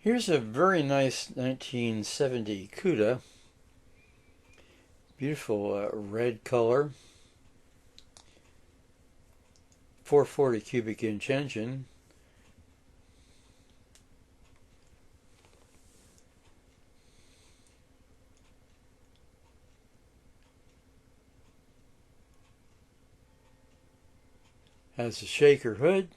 Here's a very nice 1970 Cuda. Beautiful red color. 440 cubic inch engine. Has a shaker hood.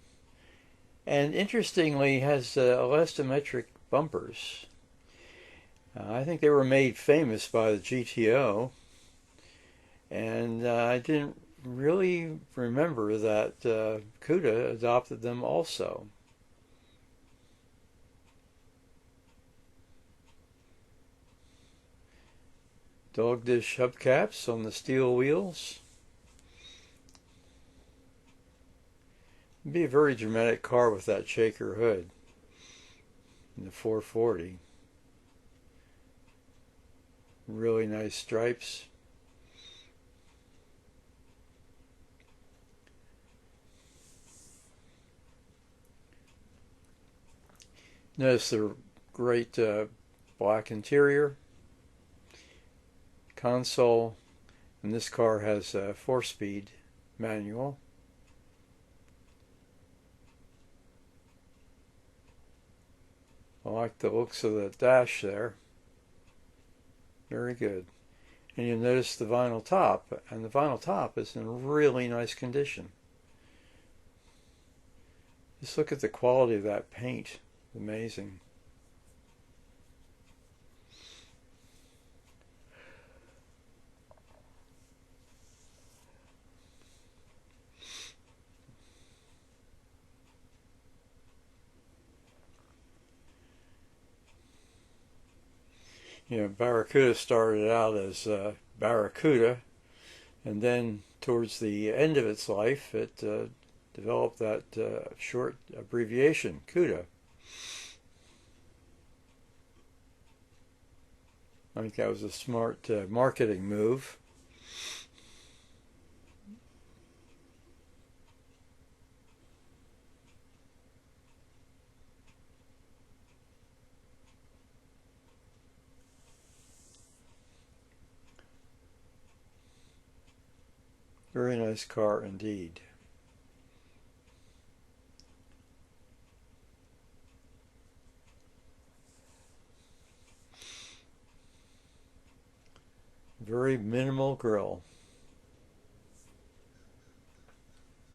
And interestingly has elastometric bumpers. I think they were made famous by the GTO, and I didn't really remember that Cuda adopted them also. Dog dish hubcaps on the steel wheels. It'd be a very dramatic car with that shaker hood in the 440. Really nice stripes. Notice the great black interior, console, and this car has a 4-speed manual. I like the looks of the dash there. Very good. And you'll notice the vinyl top, and the vinyl top is in really nice condition. Just look at the quality of that paint. Amazing. Barracuda started out as Barracuda, and then towards the end of its life, it developed that short abbreviation, Cuda. I think that was a smart marketing move. Very nice car indeed. Very minimal grille.